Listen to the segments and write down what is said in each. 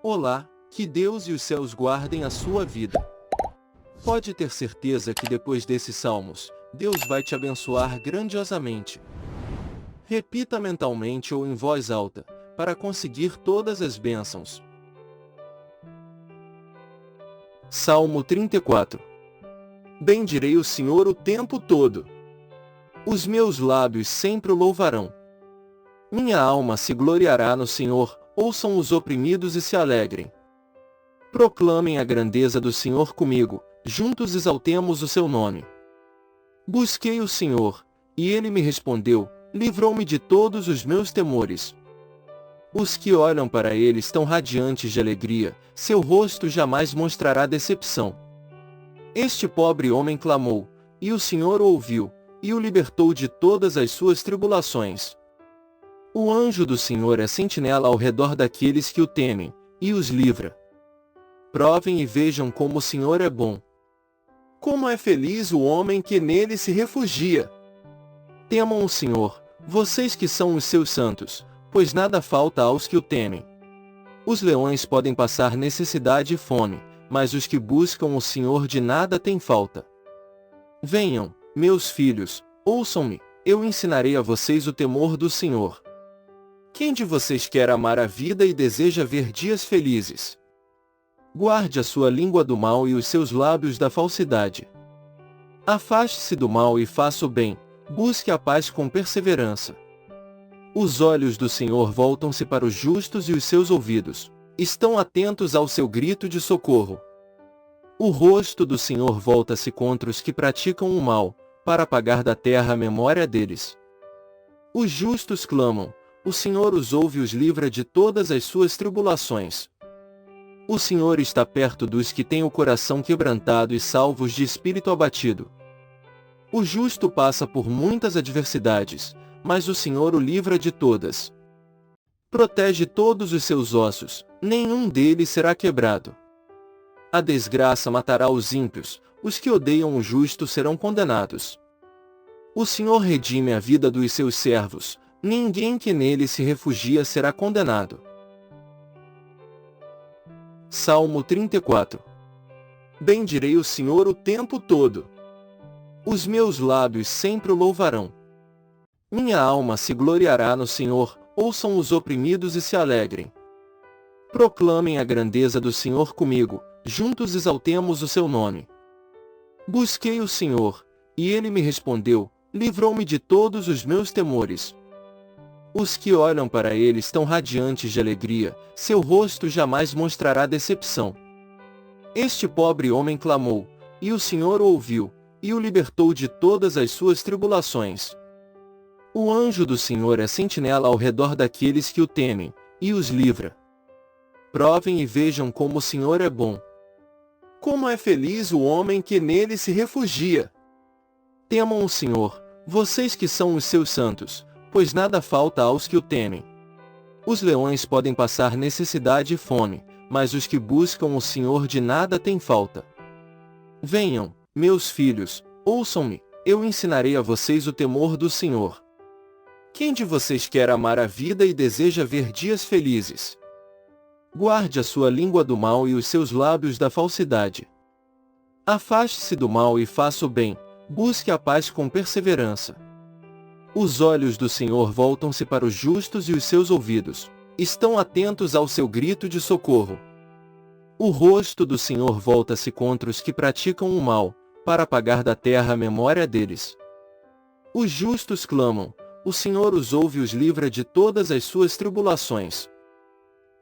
Olá, que Deus e os céus guardem a sua vida. Pode ter certeza que depois desses salmos, Deus vai te abençoar grandiosamente. Repita mentalmente ou em voz alta, para conseguir todas as bênçãos. Salmo 34. Bendirei o Senhor o tempo todo. Os meus lábios sempre o louvarão. Minha alma se gloriará no Senhor, ouçam os oprimidos e se alegrem. Proclamem a grandeza do Senhor comigo, juntos exaltemos o seu nome. Busquei o Senhor, e ele me respondeu, livrou-me de todos os meus temores. Os que olham para ele estão radiantes de alegria, seu rosto jamais mostrará decepção. Este pobre homem clamou, e o Senhor o ouviu, e o libertou de todas as suas tribulações. O anjo do Senhor é sentinela ao redor daqueles que o temem, e os livra. Provem e vejam como o Senhor é bom. Como é feliz o homem que nele se refugia. Temam o Senhor, vocês que são os seus santos, pois nada falta aos que o temem. Os leões podem passar necessidade e fome, mas os que buscam o Senhor de nada têm falta. Venham, meus filhos, ouçam-me, eu ensinarei a vocês o temor do Senhor. Quem de vocês quer amar a vida e deseja ver dias felizes? Guarde a sua língua do mal e os seus lábios da falsidade. Afaste-se do mal e faça o bem, busque a paz com perseverança. Os olhos do Senhor voltam-se para os justos e os seus ouvidos estão atentos ao seu grito de socorro. O rosto do Senhor volta-se contra os que praticam o mal, para apagar da terra a memória deles. Os justos clamam, o Senhor os ouve e os livra de todas as suas tribulações. O Senhor está perto dos que têm o coração quebrantado e salvos de espírito abatido. O justo passa por muitas adversidades, mas o Senhor o livra de todas. Protege todos os seus ossos, nenhum deles será quebrado. A desgraça matará os ímpios, os que odeiam o justo serão condenados. O Senhor redime a vida dos seus servos, ninguém que nele se refugia será condenado. Salmo 34. Bendirei o Senhor o tempo todo. Os meus lábios sempre o louvarão. Minha alma se gloriará no Senhor, ouçam os oprimidos e se alegrem. Proclamem a grandeza do Senhor comigo, juntos exaltemos o seu nome. Busquei o Senhor, e ele me respondeu, livrou-me de todos os meus temores. Os que olham para ele estão radiantes de alegria, seu rosto jamais mostrará decepção. Este pobre homem clamou, e o Senhor o ouviu, e o libertou de todas as suas tribulações. O anjo do Senhor é sentinela ao redor daqueles que o temem, e os livra. Provem e vejam como o Senhor é bom. Como é feliz o homem que nele se refugia. Temam o Senhor, vocês que são os seus santos, pois nada falta aos que o temem. Os leões podem passar necessidade e fome, mas os que buscam o Senhor de nada têm falta. Venham, meus filhos, ouçam-me, eu ensinarei a vocês o temor do Senhor. Quem de vocês quer amar a vida e deseja ver dias felizes? Guarde a sua língua do mal e os seus lábios da falsidade. Afaste-se do mal e faça o bem, busque a paz com perseverança. Os olhos do Senhor voltam-se para os justos e os seus ouvidos estão atentos ao seu grito de socorro. O rosto do Senhor volta-se contra os que praticam o mal, para apagar da terra a memória deles. Os justos clamam, o Senhor os ouve e os livra de todas as suas tribulações.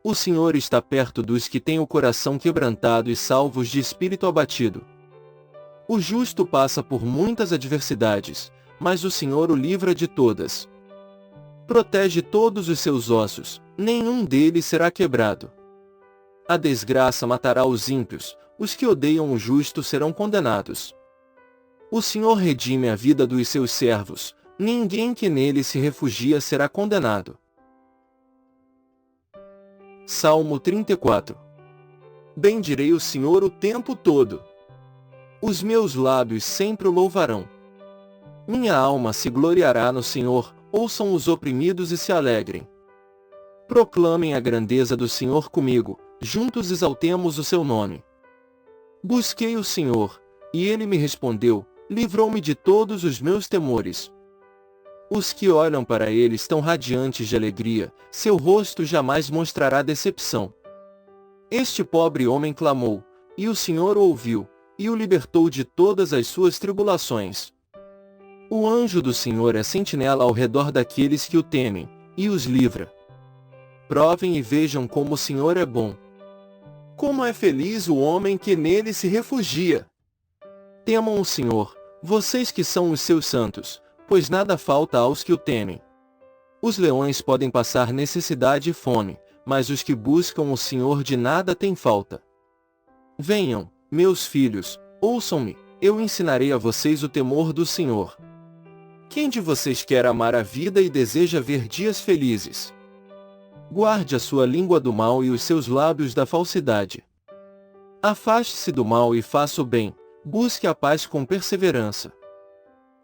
O Senhor está perto dos que têm o coração quebrantado e salvos de espírito abatido. O justo passa por muitas adversidades, mas o Senhor o livra de todas. Protege todos os seus ossos, nenhum deles será quebrado. A desgraça matará os ímpios, os que odeiam o justo serão condenados. O Senhor redime a vida dos seus servos, ninguém que nele se refugia será condenado. Salmo 34. Bendirei o Senhor o tempo todo. Os meus lábios sempre o louvarão. Minha alma se gloriará no Senhor, ouçam os oprimidos e se alegrem. Proclamem a grandeza do Senhor comigo, juntos exaltemos o seu nome. Busquei o Senhor, e ele me respondeu, livrou-me de todos os meus temores. Os que olham para ele estão radiantes de alegria, seu rosto jamais mostrará decepção. Este pobre homem clamou, e o Senhor o ouviu, e o libertou de todas as suas tribulações. O anjo do Senhor é sentinela ao redor daqueles que o temem, e os livra. Provem e vejam como o Senhor é bom. Como é feliz o homem que nele se refugia. Temam o Senhor, vocês que são os seus santos, pois nada falta aos que o temem. Os leões podem passar necessidade e fome, mas os que buscam o Senhor de nada têm falta. Venham, meus filhos, ouçam-me, eu ensinarei a vocês o temor do Senhor. Quem de vocês quer amar a vida e deseja ver dias felizes? Guarde a sua língua do mal e os seus lábios da falsidade. Afaste-se do mal e faça o bem, busque a paz com perseverança.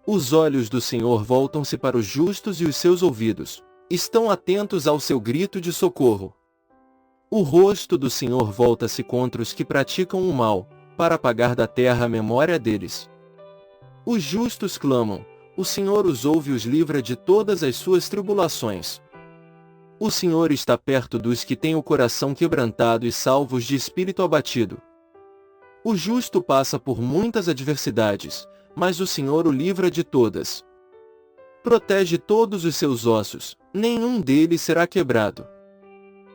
Os olhos do Senhor voltam-se para os justos e os seus ouvidos estão atentos ao seu grito de socorro. O rosto do Senhor volta-se contra os que praticam o mal, para apagar da terra a memória deles. Os justos clamam, o Senhor os ouve e os livra de todas as suas tribulações. O Senhor está perto dos que têm o coração quebrantado e salvos de espírito abatido. O justo passa por muitas adversidades, mas o Senhor o livra de todas. Protege todos os seus ossos, nenhum deles será quebrado.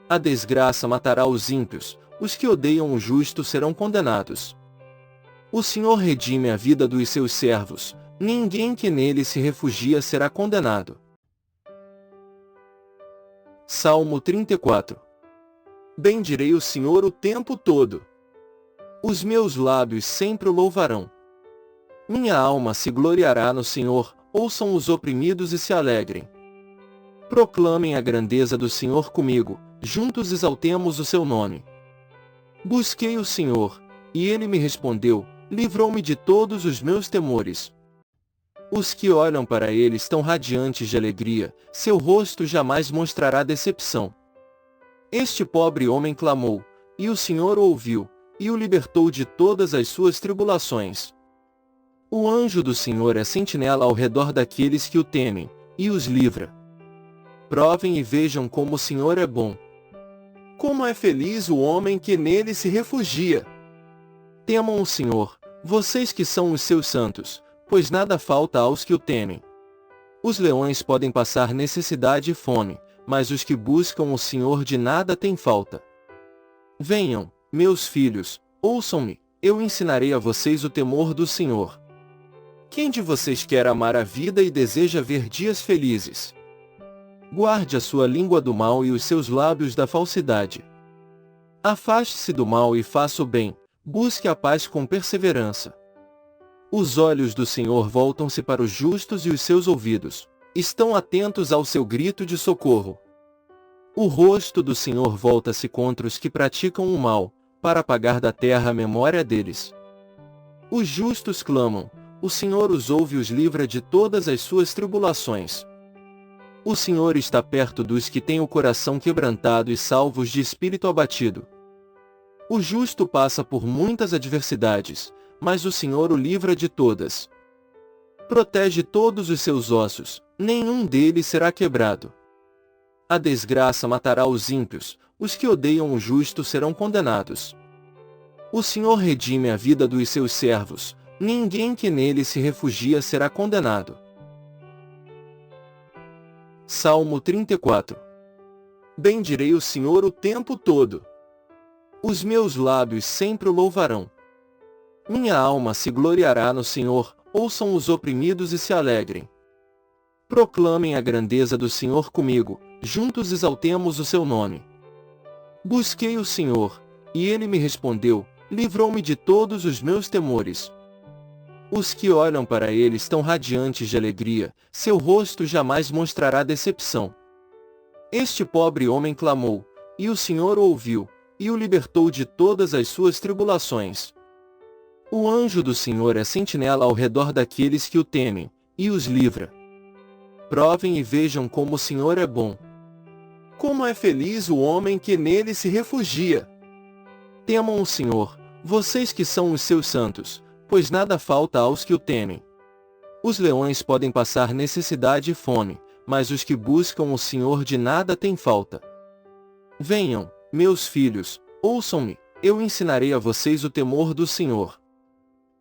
A desgraça matará os ímpios, os que odeiam o justo serão condenados. O Senhor redime a vida dos seus servos, ninguém que nele se refugia será condenado. Salmo 34. Bendirei o Senhor o tempo todo. Os meus lábios sempre o louvarão. Minha alma se gloriará no Senhor, ouçam os oprimidos e se alegrem. Proclamem a grandeza do Senhor comigo, juntos exaltemos o seu nome. Busquei o Senhor, e ele me respondeu, livrou-me de todos os meus temores. Os que olham para ele estão radiantes de alegria, seu rosto jamais mostrará decepção. Este pobre homem clamou, e o Senhor o ouviu, e o libertou de todas as suas tribulações. O anjo do Senhor é sentinela ao redor daqueles que o temem, e os livra. Provem e vejam como o Senhor é bom. Como é feliz o homem que nele se refugia. Temam o Senhor, vocês que são os seus santos, pois nada falta aos que o temem. Os leões podem passar necessidade e fome, mas os que buscam o Senhor de nada têm falta. Venham, meus filhos, ouçam-me, eu ensinarei a vocês o temor do Senhor. Quem de vocês quer amar a vida e deseja ver dias felizes? Guarde a sua língua do mal e os seus lábios da falsidade. Afaste-se do mal e faça o bem, busque a paz com perseverança. Os olhos do Senhor voltam-se para os justos e os seus ouvidos estão atentos ao seu grito de socorro. O rosto do Senhor volta-se contra os que praticam o mal, para apagar da terra a memória deles. Os justos clamam, o Senhor os ouve e os livra de todas as suas tribulações. O Senhor está perto dos que têm o coração quebrantado e salvos de espírito abatido. O justo passa por muitas adversidades, mas o Senhor o livra de todas. Protege todos os seus ossos, nenhum deles será quebrado. A desgraça matará os ímpios, os que odeiam o justo serão condenados. O Senhor redime a vida dos seus servos, ninguém que nele se refugia será condenado. Salmo 34. Bendirei o Senhor o tempo todo. Os meus lábios sempre o louvarão. Minha alma se gloriará no Senhor, ouçam os oprimidos e se alegrem. Proclamem a grandeza do Senhor comigo, juntos exaltemos o seu nome. Busquei o Senhor, e ele me respondeu, livrou-me de todos os meus temores. Os que olham para ele estão radiantes de alegria, seu rosto jamais mostrará decepção. Este pobre homem clamou, e o Senhor o ouviu, e o libertou de todas as suas tribulações. O anjo do Senhor é sentinela ao redor daqueles que o temem, e os livra. Provem e vejam como o Senhor é bom. Como é feliz o homem que nele se refugia. Temam o Senhor, vocês que são os seus santos, pois nada falta aos que o temem. Os leões podem passar necessidade e fome, mas os que buscam o Senhor de nada têm falta. Venham, meus filhos, ouçam-me, eu ensinarei a vocês o temor do Senhor.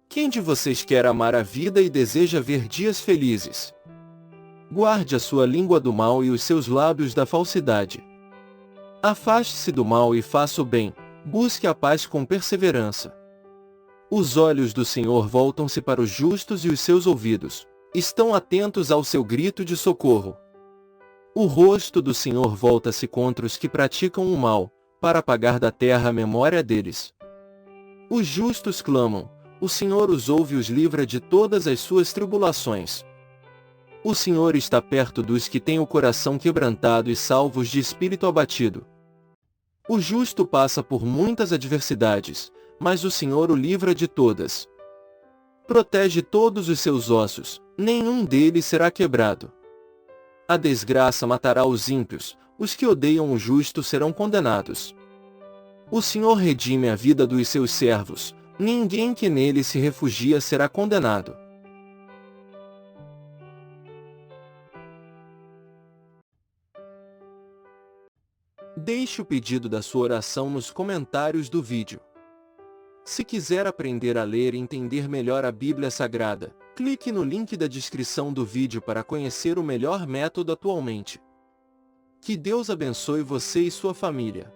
Quem de vocês quer amar a vida e deseja ver dias felizes? Guarde a sua língua do mal e os seus lábios da falsidade. Afaste-se do mal e faça o bem, busque a paz com perseverança. Os olhos do Senhor voltam-se para os justos e os seus ouvidos estão atentos ao seu grito de socorro. O rosto do Senhor volta-se contra os que praticam o mal, para apagar da terra a memória deles. Os justos clamam, o Senhor os ouve e os livra de todas as suas tribulações. O Senhor está perto dos que têm o coração quebrantado e salvos de espírito abatido. O justo passa por muitas adversidades, mas o Senhor o livra de todas. Protege todos os seus ossos, nenhum deles será quebrado. A desgraça matará os ímpios, os que odeiam o justo serão condenados. O Senhor redime a vida dos seus servos, ninguém que nele se refugia será condenado. Deixe o pedido da sua oração nos comentários do vídeo. Se quiser aprender a ler e entender melhor a Bíblia Sagrada, clique no link da descrição do vídeo para conhecer o melhor método atualmente. Que Deus abençoe você e sua família.